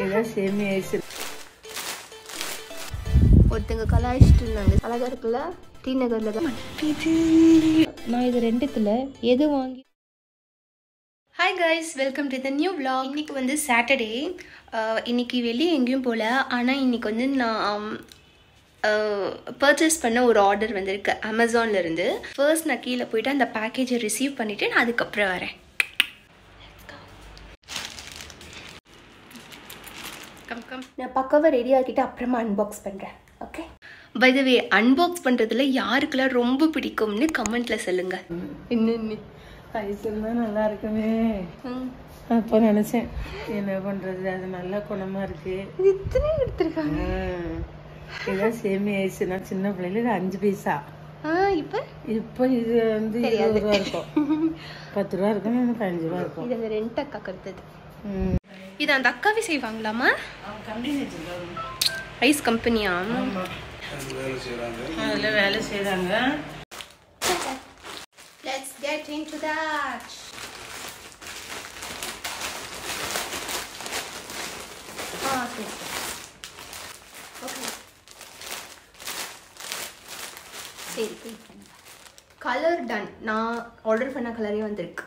இதான் சேமி ஐஸ். ஒருத்தங்க கலாய்ச்சிட்டு இருந்தாங்க. அழகா இருக்குல்ல? டி நகர்ல தான். நான் இது ரெண்டுத்துல எது வாங்கி. Hi guys, welcome to the new vlog. இன்னைக்கு வந்து சாட்டர்டே. இன்னைக்கு வெளியே எங்கேயும் போகல. ஆனால் இன்னைக்கு வந்து நான் பர்ச்சேஸ் பண்ண ஒரு ஆர்டர் வந்திருக்கு அமேசான்லேருந்து. ஃபர்ஸ்ட் நான் கீழே போயிட்டு அந்த பேக்கேஜை ரிசீவ் பண்ணிவிட்டு நான் அதுக்கப்புறம் வரேன். நான் பக்காவாக ரெடி ஆகிட்டு அப்புறமா அன்பாக்ஸ் பண்ணுறேன். Okay, by the way, unbox பண்ணுறதுல யாருக்கெல்லாம் ரொம்ப பிடிக்கும்னு கமெண்ட்டில் சொல்லுங்கள். இன்னும் ஐஸ் இருந்தால் நல்லா இருக்குமே அப்போ நினச்சேன். என்ன பண்ணுறது, அது நல்ல குணமாக இருக்கு. இத்தனை எடுத்துருக்காங்க. இதான் சேமி ஐஸ். நான் சின்ன பிள்ளைல 5 பைசா. இப்போ இது வந்து 20 ரூபா இருக்கும். 10 ரூபா இருக்கும், எனக்கு 5 ரூபா இருக்கும். இது அந்த ரெண்ட் அக்கா கருத்தது. இது அந்த அக்காவே செய்வாங்களாமா? ஐஸ் கம்பெனியா? அதில் வேலை செய்கிறாங்க. Let's get into that. Okay. சரி, கலர் டன். நான் ஆர்டர் பண்ண கலரே வந்திருக்கு.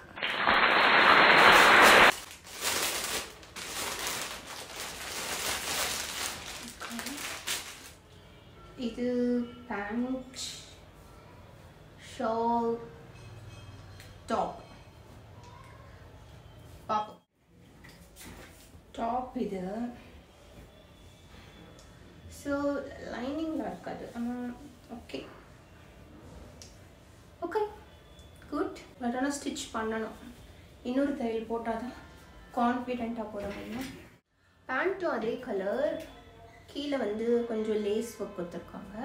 இது பேண்ட், ஷால், டாப். பாப்போம். டாப் இது. ஸோ லைனிங்கில் இருக்காது. Okay okay good. பட் ஆனால் ஸ்டிச் பண்ணணும். இன்னொரு தையல் போட்டால் தான் கான்ஃபிடெண்ட்டாக போட முடியும். பேண்ட்டும் அதே கலர். கீழே வந்து கொஞ்சம் லேஸ் ஒர்க் கொடுத்துருக்காங்க.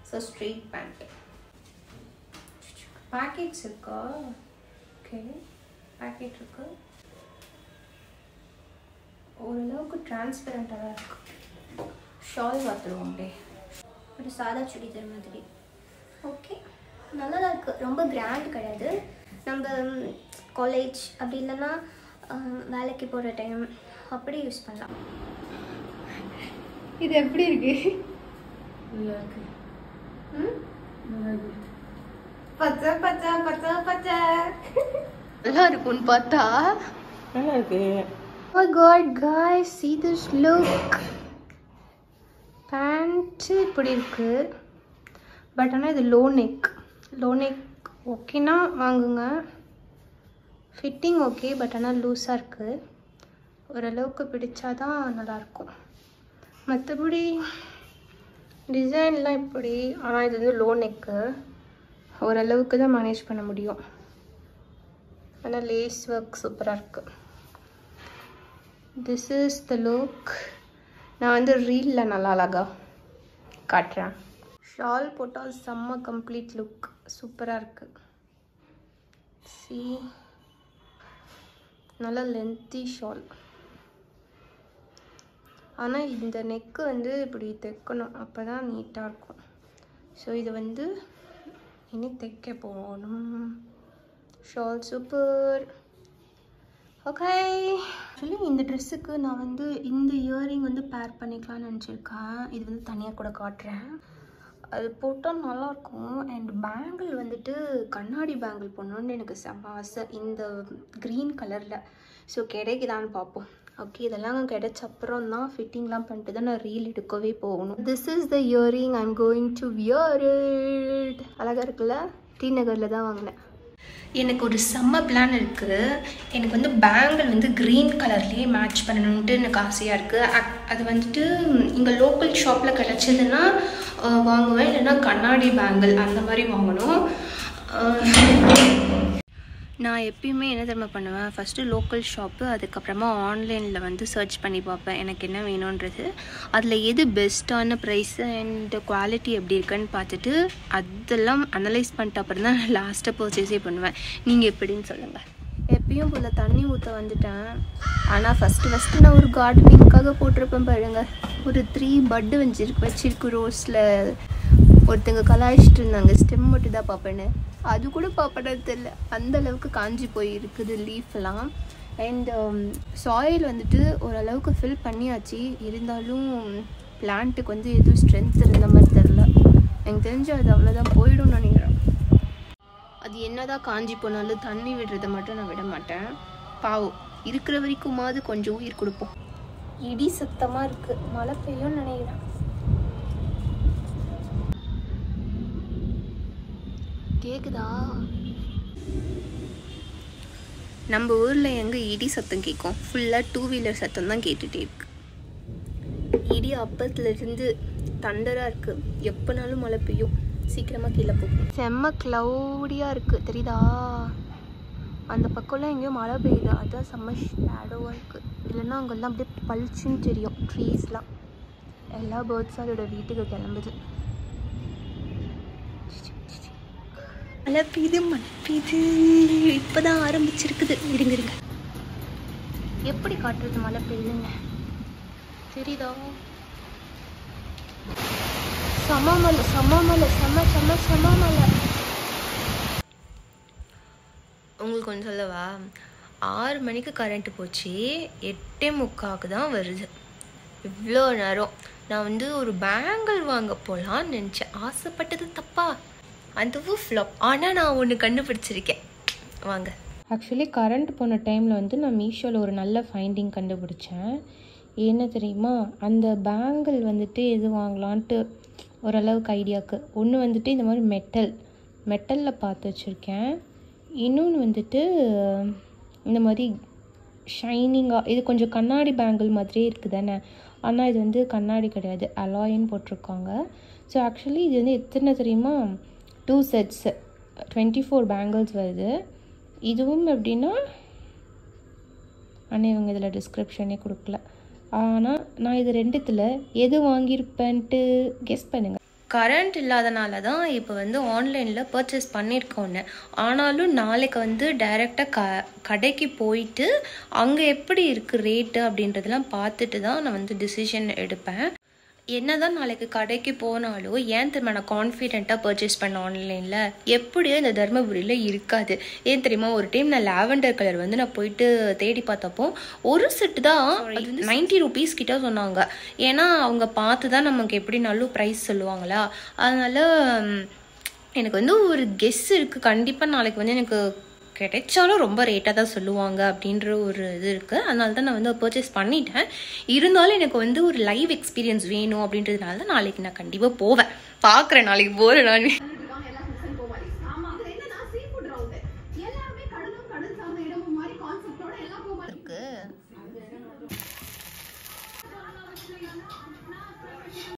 So straight pant. பேக்கெட்ஸ் இருக்கா? ஓகே, பேக்கெட் இருக்கு. ஓரளவுக்கு டிரான்ஸ்பரண்ட்டாக தான் இருக்கு. ஷால் பார்த்துருவோம். அப்படியே ஒரு சாதா சுடிதார் மாதிரி. ஓகே, நல்லா தான் இருக்குது. ரொம்ப கிராண்ட் கிடையாது. நம்ம காலேஜ் அப்படி இல்லைன்னா வேலைக்கு போகிற டைம் அப்படி யூஸ் பண்ணலாம். இது எப்படி இருக்கு? நல்லா இருக்கு. பச்சை பச்சை பச்சை பச்சை நல்லா இருக்கும்னு பார்த்தா நல்லா இருக்கு. Oh God, guys, see this look. Pant இப்படி இருக்கு. பட் ஆனால் இது லோ நெக். ஓகேனா வாங்குங்க. ஃபிட்டிங் ஓகே, பட் ஆனால் லூஸாக இருக்குது. ஓரளவுக்கு பிடிச்சாதான் நல்லாயிருக்கும். மற்றபடி டிசைன்லாம் இப்படி. ஆனால் இது வந்து லோ நெக்கு. ஓரளவுக்கு தான் மேனேஜ் பண்ண முடியும். ஆனால் லேஸ் ஒர்க் சூப்பராக இருக்குது. This is the look. நான் வந்து ரீலில் நல்லா அழகா காட்டுறேன். ஷால் போட்டால் செம்ம கம்ப்ளீட் லுக். சூப்பராக இருக்குது. சி, நல்லா லென்த்தி ஷால். ஆனால் இந்த நெக்கு வந்து இப்படி தைக்கணும், அப்போ தான் நீட்டாக இருக்கும். ஸோ இது வந்து இனி தைக்க போகணும். Shawl super. ஓகே, ஆக்சுவலி இந்த ட்ரெஸ்ஸுக்கு நான் வந்து இந்த இயரிங் வந்து பேர் பண்ணிக்கலாம்னு நினச்சிருக்கேன். இது வந்து தனியாக கூட காட்டுறேன். அது போட்டால் நல்லாயிருக்கும். அண்ட் பேங்கிள் வந்துட்டு கண்ணாடி பேங்கிள் போடணுன்னு எனக்கு செம்ம ஆசை, இந்த க்ரீன் கலரில். ஸோ கிடைக்குதான்னு பார்ப்போம். ஓகே, இதெல்லாம் கிடைச்ச அப்புறம் தான் ஃபிட்டிங்லாம் பண்ணிட்டு தான் நான் ரீல் எடுக்கவே போகணும். This is the earring I am going to wear it. அழகாக இருக்குல்ல? டி நகரில் தான் வாங்கினேன். எனக்கு ஒரு செம்ம பிளான் இருக்குது. எனக்கு வந்து பேங்கிள் வந்து க்ரீன் கலர்லேயே மேட்ச் பண்ணணுன்ட்டு எனக்கு ஆசையாக இருக்குது. அது வந்துட்டு இங்கே லோக்கல் ஷாப்பில் கிடச்சதுன்னா வாங்குவேன், இல்லைன்னா கண்ணாடி பேங்கிள் அந்த மாதிரி வாங்கணும். நான் எப்பயுமே என்ன தெரியுமா பண்ணுவேன், ஃபஸ்ட்டு லோக்கல் ஷாப்பு, அதுக்கப்புறமா ஆன்லைனில் வந்து சர்ச் பண்ணி பார்ப்பேன் எனக்கு என்ன வேணுன்றது. அதில் எது பெஸ்ட்டான ப்ரைஸு அண்ட் குவாலிட்டி எப்படி இருக்குன்னு பார்த்துட்டு அதெல்லாம் அனலைஸ் பண்ணிட்டு அப்புறம் தான் லாஸ்ட்டாக பர்ச்சேஸே பண்ணுவேன். நீங்கள் எப்படின்னு சொல்லுங்கள். எப்பயும் போல் தண்ணி ஊற்ற வந்துட்டேன். ஆனால் ஃபஸ்ட்டு நான் ஒரு கார்டனிங்காக போட்டிருப்பேன் பாருங்க. ஒரு 3 பட்டு வச்சிருக்கு ரோஸில். ஒருத்தங்க கலாய்ச்சிட்டு இருந்தாங்க, ஸ்டெம் மட்டும் தான் பார்ப்பேன்னு. அது கூட பார்ப்பேன்னு தெரியல, அந்தளவுக்கு காஞ்சி போய் இருக்குது லீஃப்லாம். அண்ட் சாயில் வந்துட்டு ஓரளவுக்கு ஃபில் பண்ணியாச்சு. இருந்தாலும் பிளான்ட்டுக்கு வந்து எதுவும் ஸ்ட்ரென்த் இருந்த மாதிரி தெரில. எனக்கு தெரிஞ்சு அது அவ்வளோதான் போயிடும்னு நினைக்கிறேன். அது என்னதான் காஞ்சி போனாலும் தண்ணி விடுறதை மட்டும் நான் விட மாட்டேன். பாவம், இருக்கிற வரைக்குமாவது கொஞ்சம் உயிர் கொடுப்போம். இடி சத்தமாக இருக்குது, மழை பெய்யும்னு நினைக்கிறேன். கேக்குதா? நம்ம ஊரில் எங்கே இடி சத்தம் கேட்கும்? ஃபுல்லாக 2 வீலர் சத்தம் தான் கேட்டுகிட்டே இருக்கு. இடி அப்பத்துலேருந்து தண்டராக இருக்குது. எப்போனாலும் மழை பெய்யும். சீக்கிரமாக கீழே போகும். செம்ம க்ளவுடியாக இருக்குது, தெரியுதா? அந்த பக்கம்லாம் எங்கேயோ மழை பெய்யுது, அதுதான் செம்ம ஷேடோவாக இருக்குது. இல்லைன்னா அங்கெல்லாம் அப்படியே பளிச்சுன்னு தெரியும் ட்ரீஸ்லாம். எல்லா பேர்ட்ஸும் அதோட வீட்டுக்கு கிளம்புது. மழை பெய்யுது, மழை பெய்யுது. இப்போ தான் ஆரம்பிச்சிருக்குது. இருங்க இருங்க, எப்படி காட்டுறது மழை பெய்யுதுன்னு? தெரியுதா? சமமலை சமமலை செம்ம செம்ம சமமலை. உங்களுக்கு ஒன்று சொல்லவா? 6 மணிக்கு கரண்ட்டு போச்சு, 8:45 தான் வருது. இவ்வளோ நேரம் நான் வந்து ஒரு பேங்கிள் வாங்க போகலான்னு நினச்சேன். ஆசைப்பட்டது தப்பா? அதுவும் ஃப்ளாப். ஆனால் நான் ஒன்று கண்டுபிடிச்சிருக்கேன், வாங்க. ஆக்சுவலி கரண்ட் போன டைமில் வந்து நான் மீஷோவில் ஒரு நல்ல ஃபைண்டிங் கண்டுபிடிச்சேன். என்ன தெரியுமா? அந்த பேங்கிள் வந்துட்டு எது வாங்கலான்ட்டு ஓரளவுக்கு ஐடியாவுக்கு. ஒன்று வந்துட்டு இந்த மாதிரி மெட்டலில் பார்த்து வச்சுருக்கேன். இன்னொன்று வந்துட்டு இந்த மாதிரி ஷைனிங்காக, இது கொஞ்சம் கண்ணாடி பேங்கிள் மாதிரியே இருக்குது தானே, ஆனால் இது வந்து கண்ணாடி கிடையாது, அலாயின்னு போட்டிருக்காங்க. ஸோ ஆக்சுவலி இது வந்து எத்தனை தெரியுமா? 2 sets 24 பேங்கிள்ஸ் வருது. இதுவும் எப்படின்னா, ஆனால் இவங்க இதில் டிஸ்கிரிப்ஷனே கொடுக்கல. ஆனால் நான் இது ரெண்டுத்தில் எது வாங்கியிருப்பேன்ட்டு கெஸ் பண்ணுங்கள். கரண்ட் இல்லாதனால தான் இப்போ வந்து ஆன்லைனில் பர்ச்சேஸ் பண்ணியிருக்கோன்னு. ஆனாலும் நாளைக்கு வந்து டைரெக்டாக கடைக்கு போயிட்டு அங்கே எப்படி இருக்குது ரேட்டு அப்படின்றதெல்லாம் பார்த்துட்டு தான் நான் வந்து டிசிஷன் எடுப்பேன். என்ன தான் நாளைக்கு கடைக்கு போனாலும் ஏன் தெரியுமா நான் கான்ஃபிடென்ட்டாக பர்ச்சேஸ் பண்ண ஆன்லைனில்? எப்படியோ இந்த தர்மபுரியில் இருக்காது. ஏன் தெரியுமா? ஒரு டைம் நான் லாவெண்டர் கலர் வந்து நான் போயிட்டு தேடி பார்த்தப்போ ஒரு செட்டு தான் அது வந்து 90 rupees கிட்ட சொன்னாங்க. ஏன்னா அவங்க பார்த்து தான் நமக்கு எப்படினாலும் ப்ரைஸ் சொல்லுவாங்களா. அதனால் எனக்கு வந்து ஒரு கெஸ் இருக்குது, கண்டிப்பாக நாளைக்கு வந்து எனக்கு கிடைச்சாலும் ரொம்ப ரேட்டாக தான் சொல்லுவாங்க அப்படின்ற ஒரு இது இருக்குது. அதனால தான் நான் வந்து பர்ச்சேஸ் பண்ணிட்டேன். இருந்தாலும் எனக்கு வந்து ஒரு லைவ் எக்ஸ்பீரியன்ஸ் வேணும் அப்படின்றதுனால தான் நாளைக்கு நான் கண்டிப்பாக போவேன். பார்க்குறேன், நாளைக்கு போகிறேன் நான்.